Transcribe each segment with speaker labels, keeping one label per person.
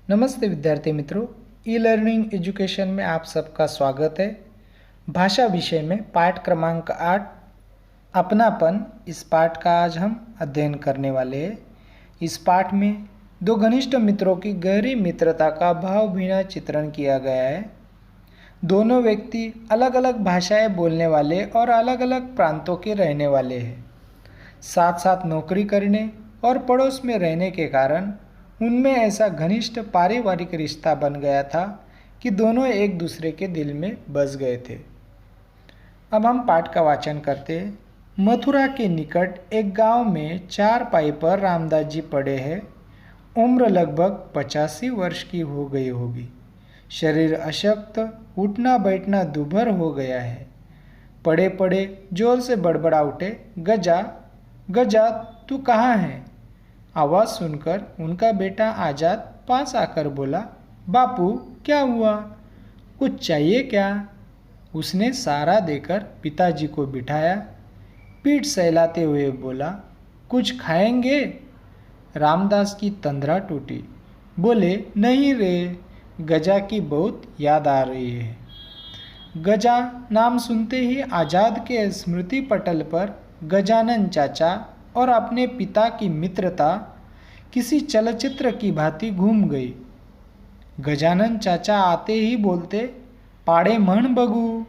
Speaker 1: नमस्ते विद्यार्थी मित्रों, ई लर्निंग एजुकेशन में आप सबका स्वागत है। भाषा विषय में पाठ क्रमांक 8 अपनापन, इस पाठ का आज हम अध्ययन करने वाले हैं। इस पाठ में दो घनिष्ठ मित्रों की गहरी मित्रता का भावभीना चित्रण किया गया है। दोनों व्यक्ति अलग अलग भाषाएं बोलने वाले और अलग अलग प्रांतों के रहने वाले हैं। साथ साथ नौकरी करने और पड़ोस में रहने के कारण उनमें ऐसा घनिष्ठ पारिवारिक रिश्ता बन गया था कि दोनों एक दूसरे के दिल में बस गए थे। अब हम पाठ का वाचन करते हैं। मथुरा के निकट एक गांव में चारपाई पर रामदास जी पड़े हैं। उम्र लगभग 85 वर्ष की हो गई होगी। शरीर अशक्त, उठना बैठना दुभर हो गया है। पड़े पड़े जोर से बड़बड़ा उठे, गजा गजा तू कहाँ है? आवाज़ सुनकर उनका बेटा आजाद पास आकर बोला, बापू क्या हुआ, कुछ चाहिए क्या? उसने सहारा देकर पिताजी को बिठाया, पीठ सहलाते हुए बोला, कुछ खाएंगे? रामदास की तंद्रा टूटी। बोले, नहीं रे, गजा की बहुत याद आ रही है। गजा नाम सुनते ही आजाद के स्मृति पटल पर गजानन चाचा और अपने पिता की मित्रता किसी चलचित्र की भांति घूम गई। गजानन चाचा आते ही बोलते, पाड़े म्हण बगू।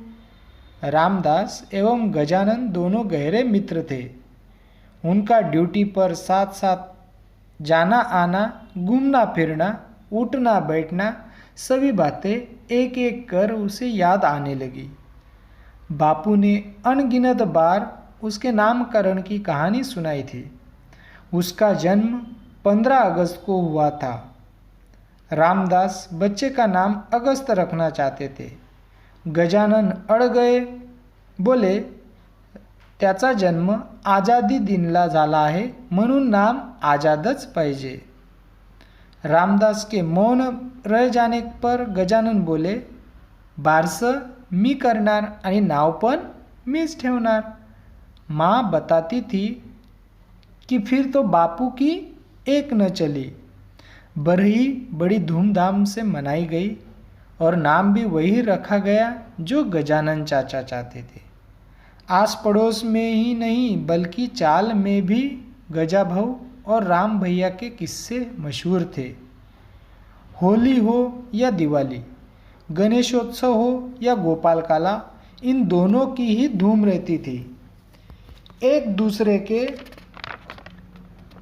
Speaker 1: रामदास एवं गजानन दोनों गहरे मित्र थे। उनका ड्यूटी पर साथ साथ जाना आना, घूमना फिरना, उठना बैठना, सभी बातें एक एक कर उसे याद आने लगी। बापू ने अनगिनत बार उसके नामकरण की कहानी सुनाई थी। उसका जन्म 15 अगस्त को हुआ था। रामदास बच्चे का नाम अगस्त रखना चाहते थे। गजानन अड़ गए, बोले त्याचा जन्म आजादी दिनला झाला आहे म्हणून नाम आजादच पाहिजे। रामदास के मौन रह जाने पर गजानन बोले, बारसं मी करणार आणि नाव पण मीच ठेवणार। माँ बताती थी कि फिर तो बापू की एक न चली। बरही बड़ी धूमधाम से मनाई गई और नाम भी वही रखा गया जो गजानन चाचा चाहते थे। आस पड़ोस में ही नहीं बल्कि चाल में भी गजा भाऊ और राम भैया के किस्से मशहूर थे। होली हो या दिवाली, गणेशोत्सव हो या गोपालकाला, इन दोनों की ही धूम रहती थी। एक दूसरे के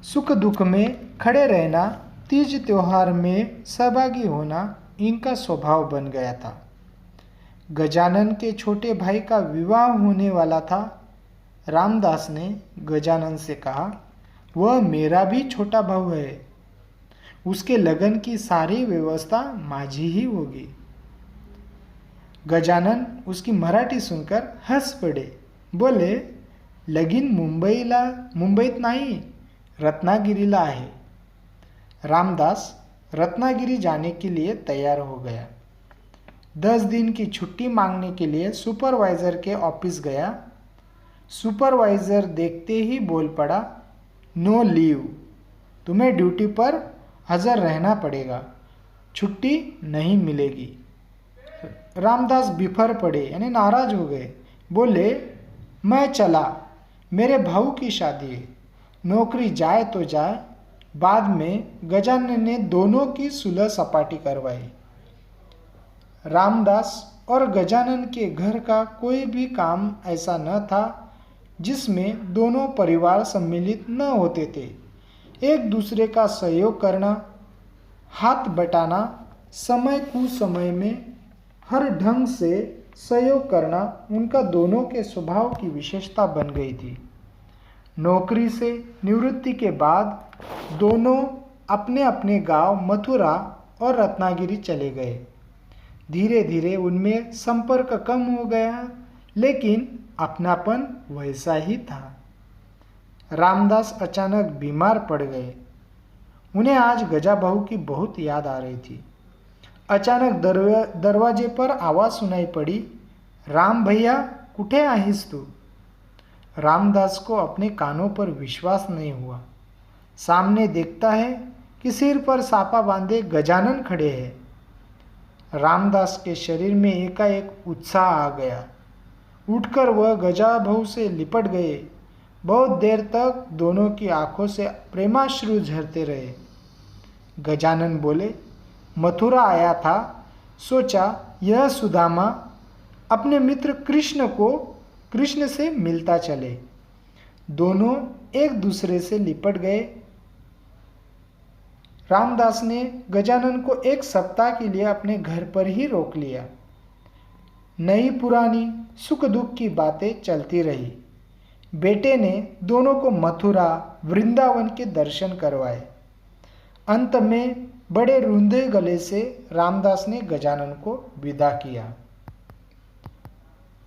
Speaker 1: सुख दुख में खड़े रहना, तीज त्योहार में सहभागी होना इनका स्वभाव बन गया था। गजानन के छोटे भाई का विवाह होने वाला था। रामदास ने गजानन से कहा, वह मेरा भी छोटा भाऊ है, उसके लगन की सारी व्यवस्था माझी ही होगी। गजानन उसकी मराठी सुनकर हंस पड़े, बोले, लगीन मुंबईत नाही, रत्नागिरीला आहे। रामदास रत्नागिरी जाने के लिए तैयार हो गया। 10 दिन की छुट्टी मांगने के लिए सुपरवाइज़र के ऑफिस गया। सुपरवाइज़र देखते ही बोल पड़ा, नो लीव, तुम्हें ड्यूटी पर हाजिर रहना पड़ेगा, छुट्टी नहीं मिलेगी। रामदास बिफर पड़े यानी नाराज हो गए। बोले, मैं चला, मेरे भाऊ की शादी है, नौकरी जाए तो जाए। बाद में गजानन ने दोनों की सुलह सपाटी करवाई। रामदास और गजानन के घर का कोई भी काम ऐसा न था जिसमें दोनों परिवार सम्मिलित न होते थे। एक दूसरे का सहयोग करना, हाथ बटाना, समय कुसमय में हर ढंग से सहयोग करना उनका दोनों के स्वभाव की विशेषता बन गई थी। नौकरी से निवृत्ति के बाद दोनों अपने अपने गांव मथुरा और रत्नागिरी चले गए। धीरे धीरे उनमें संपर्क कम हो गया, लेकिन अपनापन वैसा ही था। रामदास अचानक बीमार पड़ गए। उन्हें आज गजा बहू की बहुत याद आ रही थी। अचानक दरवाजे पर आवाज़ सुनाई पड़ी, राम भैया कुठे आहेस तू? रामदास को अपने कानों पर विश्वास नहीं हुआ। सामने देखता है कि सिर पर साफा बांधे गजानन खड़े हैं। रामदास के शरीर में एकाएक उत्साह आ गया। उठकर वह गजाभव से लिपट गए। बहुत देर तक दोनों की आंखों से प्रेमाश्रु झरते रहे। गजानन बोले, मथुरा आया था, सोचा यह सुदामा अपने मित्र कृष्ण से मिलता चले। दोनों एक दूसरे से लिपट गए। रामदास ने गजानन को एक सप्ताह के लिए अपने घर पर ही रोक लिया। नई पुरानी सुख दुख की बातें चलती रही। बेटे ने दोनों को मथुरा वृंदावन के दर्शन करवाए। अंत में बड़े रूंधे गले से रामदास ने गजानन को विदा किया।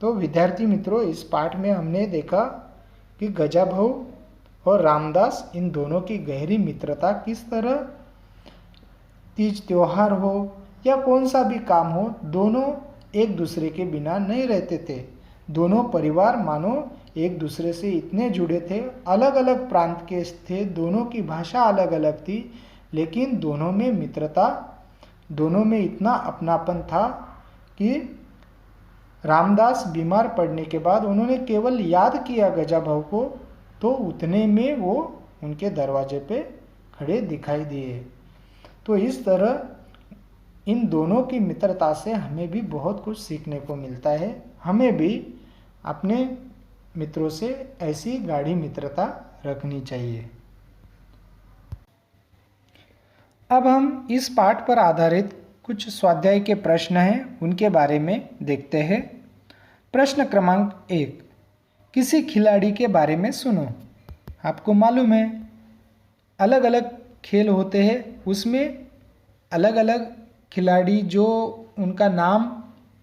Speaker 1: तो विद्यार्थी मित्रों, इस पाठ में हमने देखा कि गजाभव और रामदास इन दोनों की गहरी मित्रता किस तरह, तीज त्योहार हो या कौन सा भी काम हो, दोनों एक दूसरे के बिना नहीं रहते थे। दोनों परिवार मानो एक दूसरे से इतने जुड़े थे। अलग अलग प्रांत के थे, दोनों की भाषा अलग अलग थी, लेकिन दोनों में मित्रता, दोनों में इतना अपनापन था कि रामदास बीमार पड़ने के बाद उन्होंने केवल याद किया गजाभव को, तो उतने में वो उनके दरवाजे पे खड़े दिखाई दिए। तो इस तरह इन दोनों की मित्रता से हमें भी बहुत कुछ सीखने को मिलता है। हमें भी अपने मित्रों से ऐसी गाढ़ी मित्रता रखनी चाहिए। अब हम इस पाठ पर आधारित कुछ स्वाध्याय के प्रश्न हैं, उनके बारे में देखते हैं। प्रश्न क्रमांक 1, किसी खिलाड़ी के बारे में सुनो। आपको मालूम है अलग अलग खेल होते हैं, उसमें अलग अलग खिलाड़ी जो उनका नाम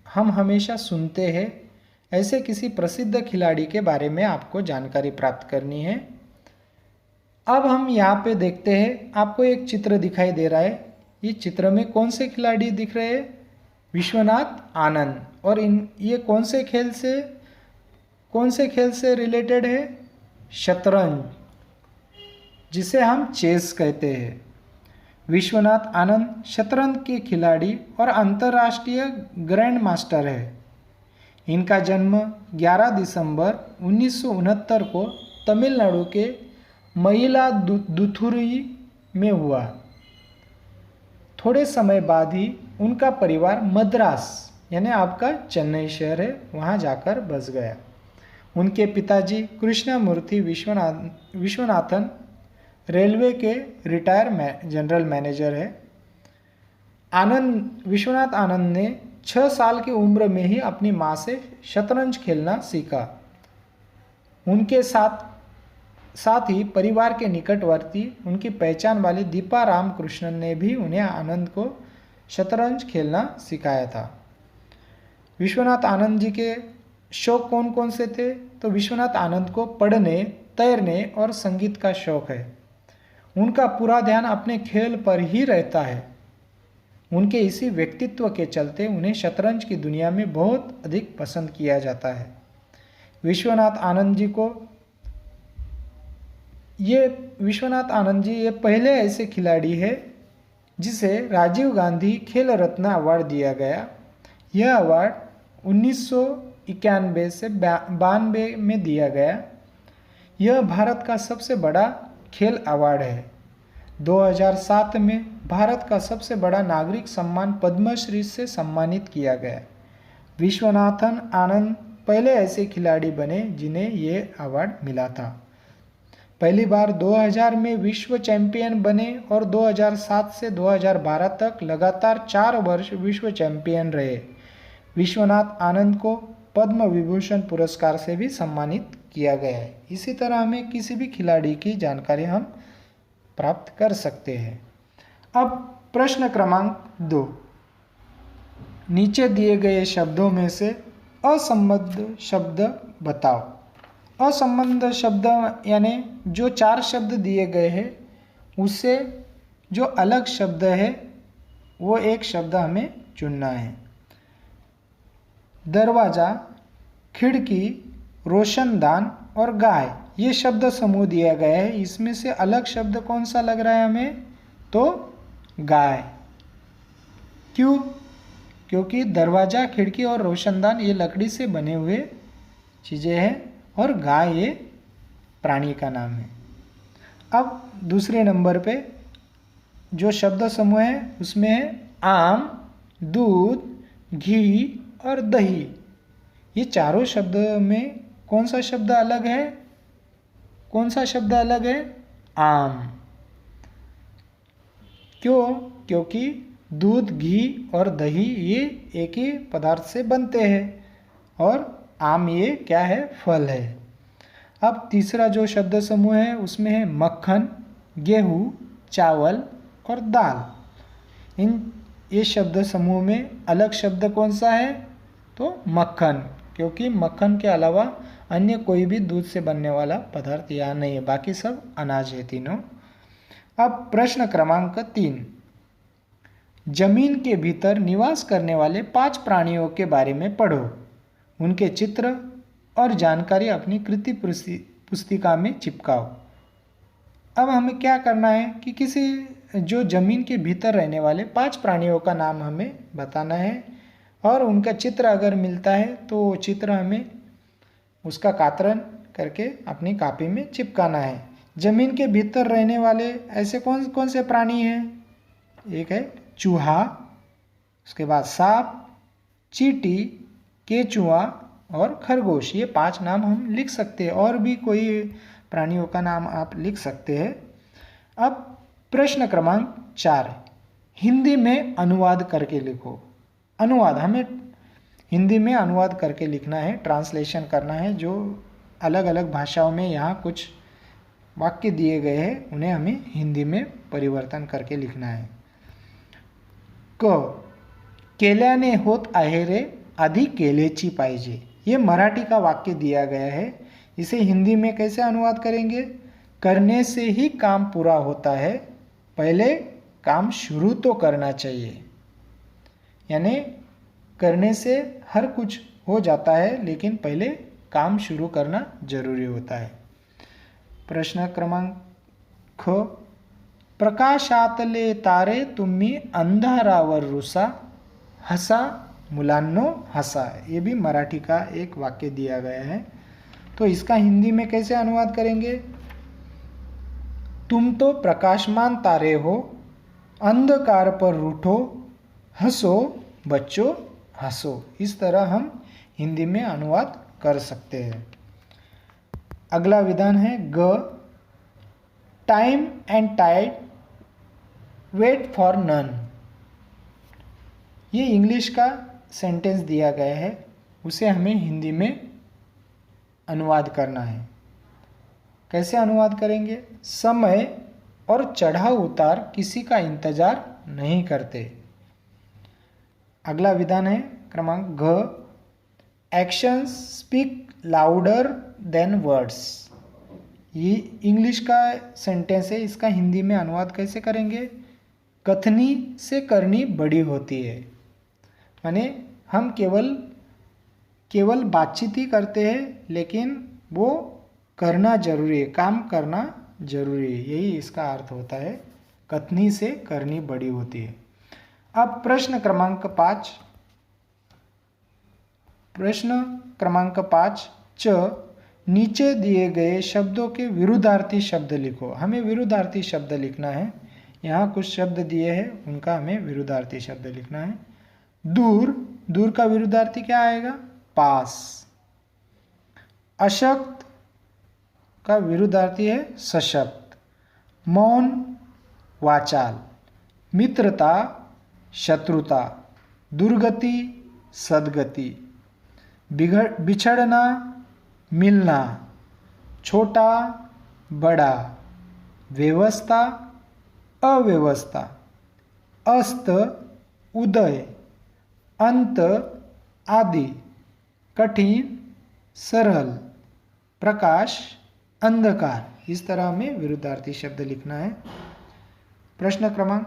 Speaker 1: हम हमेशा सुनते हैं, ऐसे किसी प्रसिद्ध खिलाड़ी के बारे में आपको जानकारी प्राप्त करनी है। अब हम यहाँ पे देखते हैं, आपको एक चित्र दिखाई दे रहा है। ये चित्र में कौन से खिलाड़ी दिख रहे हैं? विश्वनाथ आनंद। और ये कौन से खेल से रिलेटेड है? शतरंज, जिसे हम चेस कहते हैं। विश्वनाथ आनंद शतरंज के खिलाड़ी और अंतर्राष्ट्रीय ग्रैंड मास्टर है। इनका जन्म 11 दिसंबर 1969 को तमिलनाडु के मयिलादुथुरई में हुआ। थोड़े समय बाद ही उनका परिवार मद्रास, यानी आपका चेन्नई शहर है, वहाँ जाकर बस गया। उनके पिताजी कृष्णमूर्ति विश्वनाथन रेलवे के रिटायर जनरल मैनेजर है। विश्वनाथ आनंद ने 6 साल की उम्र में ही अपनी माँ से शतरंज खेलना सीखा। उनके साथ ही परिवार के निकटवर्ती उनकी पहचान वाली दीपा रामकृष्णन ने भी उन्हें आनंद को शतरंज खेलना सिखाया था। विश्वनाथ आनंद जी के शौक कौन कौन से थे? तो विश्वनाथ आनंद को पढ़ने, तैरने और संगीत का शौक है। उनका पूरा ध्यान अपने खेल पर ही रहता है। उनके इसी व्यक्तित्व के चलते उन्हें शतरंज की दुनिया में बहुत अधिक पसंद किया जाता है। विश्वनाथ आनंद जी ये पहले ऐसे खिलाड़ी है जिसे राजीव गांधी खेल रत्न अवार्ड दिया गया। यह अवार्ड 1991 से 92 में दिया गया। यह भारत का सबसे बड़ा खेल अवार्ड है। 2007 में भारत का सबसे बड़ा नागरिक सम्मान पद्मश्री से सम्मानित किया गया। विश्वनाथन आनंद पहले ऐसे खिलाड़ी बने जिन्हें ये अवार्ड मिला था। पहली बार 2000 में विश्व चैंपियन बने और 2007 से 2012 तक लगातार 4 वर्ष विश्व चैंपियन रहे। विश्वनाथ आनंद को पद्म विभूषण पुरस्कार से भी सम्मानित किया गया है। इसी तरह हमें किसी भी खिलाड़ी की जानकारी हम प्राप्त कर सकते हैं। अब प्रश्न क्रमांक 2, नीचे दिए गए शब्दों में से असंबद्ध शब्द बताओ। असंबद्ध शब्द यानी जो 4 शब्द दिए गए हैं उससे जो अलग शब्द है वो एक शब्द हमें चुनना है। दरवाज़ा, खिड़की, रोशनदान और गाय, ये शब्द समूह दिया गया है। इसमें से अलग शब्द कौन सा लग रहा है हमें? तो गाय। क्यों? क्योंकि दरवाज़ा, खिड़की और रोशनदान ये लकड़ी से बने हुए चीज़ें हैं और गाय ये प्राणी का नाम है। अब दूसरे नंबर पे जो शब्द समूह है उसमें है आम, दूध, घी और दही। ये चारों शब्द में कौन सा शब्द अलग है? कौन सा शब्द अलग है? आम। क्यों? क्योंकि दूध, घी और दही ये एक ही पदार्थ से बनते हैं और आम ये क्या है? फल है। अब तीसरा जो शब्द समूह है उसमें है मक्खन, गेहूँ, चावल और दाल। ये शब्द समूह में अलग शब्द कौन सा है? तो मक्खन, क्योंकि मक्खन के अलावा अन्य कोई भी दूध से बनने वाला पदार्थ यहाँ नहीं है, बाकी सब अनाज है तीनों। अब प्रश्न क्रमांक 3, जमीन के भीतर निवास करने वाले 5 प्राणियों के बारे में पढ़ो। उनके चित्र और जानकारी अपनी कृति पुस्तिका में चिपकाओ। अब हमें क्या करना है कि किसी जो जमीन के भीतर रहने वाले 5 प्राणियों का नाम हमें बताना है और उनका चित्र अगर मिलता है तो वो चित्र हमें उसका कात्रण करके अपनी कॉपी में चिपकाना है। जमीन के भीतर रहने वाले ऐसे कौन कौन से प्राणी हैं? एक है चूहा, उसके बाद सांप, चींटी, केचुआ और खरगोश। ये 5 नाम हम लिख सकते हैं और भी कोई प्राणियों का नाम आप लिख सकते हैं। अब प्रश्न क्रमांक 4, हिंदी में अनुवाद करके लिखो। अनुवाद हमें हिंदी में अनुवाद करके लिखना है, ट्रांसलेशन करना है। जो अलग अलग भाषाओं में यहाँ कुछ वाक्य दिए गए हैं उन्हें हमें हिंदी में परिवर्तन करके लिखना है। क, केल्याने होत आहे रे आधी केलेची पाहिजे। ये मराठी का वाक्य दिया गया है, इसे हिंदी में कैसे अनुवाद करेंगे? करने से ही काम पूरा होता है, पहले काम शुरू तो करना चाहिए। यानी करने से हर कुछ हो जाता है लेकिन पहले काम शुरू करना जरूरी होता है। प्रश्न क्रमांक ख, प्रकाशातले तारे तुम्ही अंधारावर रुसा, हसा मुलांनो हसा। ये भी मराठी का एक वाक्य दिया गया है, तो इसका हिंदी में कैसे अनुवाद करेंगे? तुम तो प्रकाशमान तारे हो, अंधकार पर रूठो, हंसो बच्चों हंसो। इस तरह हम हिंदी में अनुवाद कर सकते हैं। अगला विधान है ग, time and tide wait for none. ये इंग्लिश का सेंटेंस दिया गया है, उसे हमें हिंदी में अनुवाद करना है। कैसे अनुवाद करेंगे? समय और चढ़ाव उतार किसी का इंतजार नहीं करते। अगला विधान है क्रमांक घ, actions speak louder than words. ये इंग्लिश का सेंटेंस है, इसका हिंदी में अनुवाद कैसे करेंगे? कथनी से करनी बड़ी होती है। माने हम केवल बातचीत ही करते हैं लेकिन वो करना जरूरी है, काम करना जरूरी है, यही इसका अर्थ होता है। कथनी से करनी बड़ी होती है। अब प्रश्न क्रमांक 5, च, नीचे दिए गए शब्दों के विरुद्धार्थी शब्द लिखो। हमें विरुद्धार्थी शब्द लिखना है। यहाँ कुछ शब्द दिए हैं, उनका हमें विरुद्धार्थी शब्द लिखना है। दूर, दूर का विरुद्धार्थी क्या आएगा? पास। अशक्त का विरुद्धार्थी है सशक्त। मौन, वाचाल। मित्रता, शत्रुता। दुर्गति, सद्गति। बिछड़ना, मिलना। छोटा, बड़ा। व्यवस्था, अव्यवस्था। अस्त, उदय। अंत, आदि। कठिन, सरल। प्रकाश, अंधकार। इस तरह हमें विरुद्धार्थी शब्द लिखना है। प्रश्न क्रमांक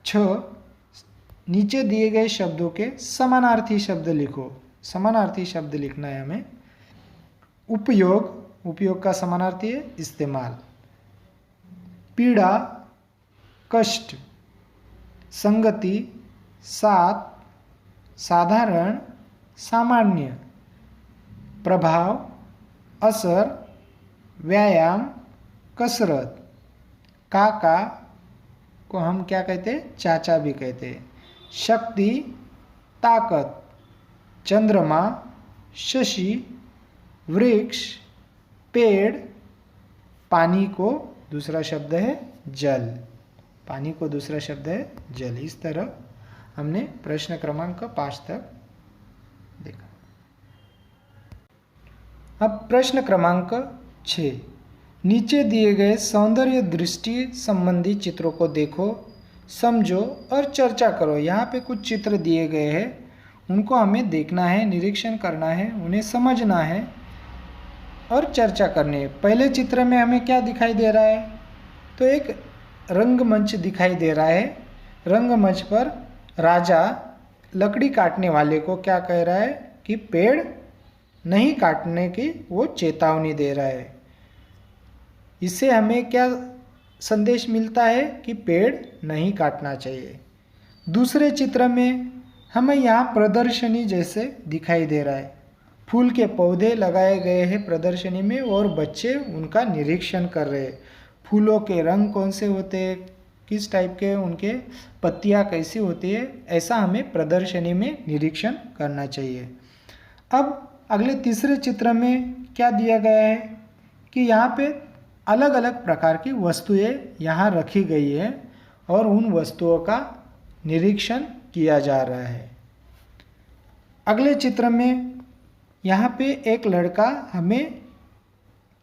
Speaker 1: 6, नीचे दिए गए शब्दों के समानार्थी शब्द लिखो। समानार्थी शब्द लिखना है हमें। उपयोग, उपयोग का समानार्थी है इस्तेमाल। पीड़ा, कष्ट, संगति, साथ, साधारण, सामान्य, प्रभाव, असर, व्यायाम, कसरत। काका को हम क्या कहते हैं? चाचा भी कहते हैं। शक्ति, ताकत, चंद्रमा, शशि, वृक्ष, पेड़, पानी को दूसरा शब्द है जल। पानी को दूसरा शब्द है जल। इस तरह हमने प्रश्न क्रमांक 5 तक देखा। अब प्रश्न क्रमांक 6, नीचे दिए गए सौंदर्य दृष्टि संबंधी चित्रों को देखो, समझो और चर्चा करो। यहाँ पे कुछ चित्र दिए गए हैं, उनको हमें देखना है, निरीक्षण करना है, उन्हें समझना है और चर्चा करनी है। पहले चित्र में हमें क्या दिखाई दे रहा है? तो एक रंगमंच दिखाई दे रहा है। रंगमंच पर राजा लकड़ी काटने वाले को क्या कह रहा है कि पेड़ नहीं काटने की वो चेतावनी दे रहा है। इससे हमें क्या संदेश मिलता है कि पेड़ नहीं काटना चाहिए। दूसरे चित्र में हमें यहाँ प्रदर्शनी जैसे दिखाई दे रहा है। फूल के पौधे लगाए गए हैं प्रदर्शनी में और बच्चे उनका निरीक्षण कर रहे हैं। फूलों के रंग कौन से होते हैं, किस टाइप के उनके पत्तियाँ कैसी होती है, ऐसा हमें प्रदर्शनी में निरीक्षण करना चाहिए। अब अगले तीसरे चित्र में क्या दिया गया है कि यहाँ पे अलग अलग प्रकार की वस्तुएं यहाँ रखी गई है और उन वस्तुओं का निरीक्षण किया जा रहा है। अगले चित्र में यहाँ पे एक लड़का हमें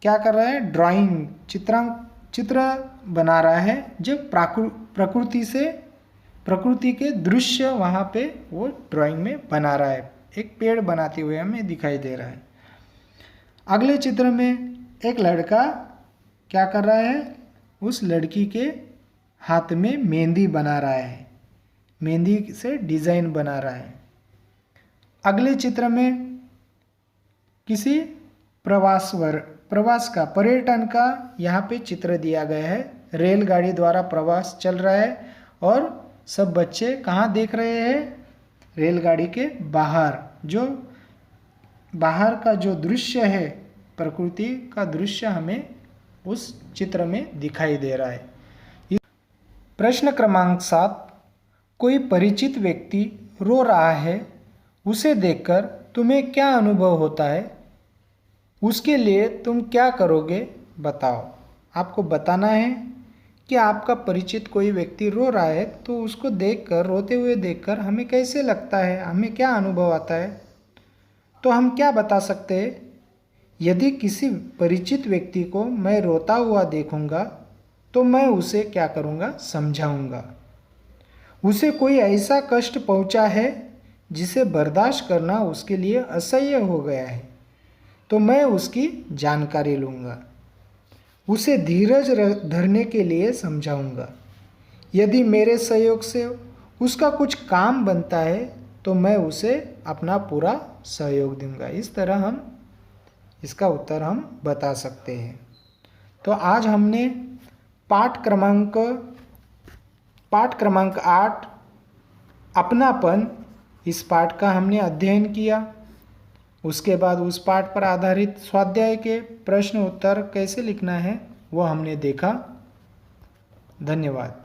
Speaker 1: क्या कर रहा है? ड्राइंग, चित्र बना रहा है। जब प्रकृति के दृश्य वहाँ पे वो ड्राइंग में बना रहा है। एक पेड़ बनाते हुए हमें दिखाई दे रहा है। अगले चित्र में एक लड़का क्या कर रहा है? उस लड़की के हाथ में मेहंदी बना रहा है, मेहंदी से डिज़ाइन बना रहा है। अगले चित्र में किसी प्रवास का, पर्यटन का यहाँ पे चित्र दिया गया है। रेलगाड़ी द्वारा प्रवास चल रहा है और सब बच्चे कहाँ देख रहे हैं? रेलगाड़ी के बाहर। जो बाहर का जो दृश्य है, प्रकृति का दृश्य हमें उस चित्र में दिखाई दे रहा है। प्रश्न क्रमांक 7, कोई परिचित व्यक्ति रो रहा है, उसे देखकर तुम्हें क्या अनुभव होता है? उसके लिए तुम क्या करोगे? बताओ। आपको बताना है कि आपका परिचित कोई व्यक्ति रो रहा है तो उसको देखकर, रोते हुए देखकर हमें कैसे लगता है, हमें क्या अनुभव आता है? तो हम क्या बता सकते हैं? यदि किसी परिचित व्यक्ति को मैं रोता हुआ देखूंगा तो मैं उसे क्या करूंगा? समझाऊंगा। उसे कोई ऐसा कष्ट पहुंचा है जिसे बर्दाश्त करना उसके लिए असह्य हो गया है तो मैं उसकी जानकारी लूँगा। उसे धीरज धरने के लिए समझाऊंगा। यदि मेरे सहयोग से उसका कुछ काम बनता है तो मैं उसे अपना पूरा सहयोग दूंगा। इस तरह हम इसका उत्तर हम बता सकते हैं। तो आज हमने पाठ क्रमांक 8 अपनापन, इस पाठ का हमने अध्ययन किया। उसके बाद उस पाठ पर आधारित स्वाध्याय के प्रश्न उत्तर कैसे लिखना है वो हमने देखा। धन्यवाद।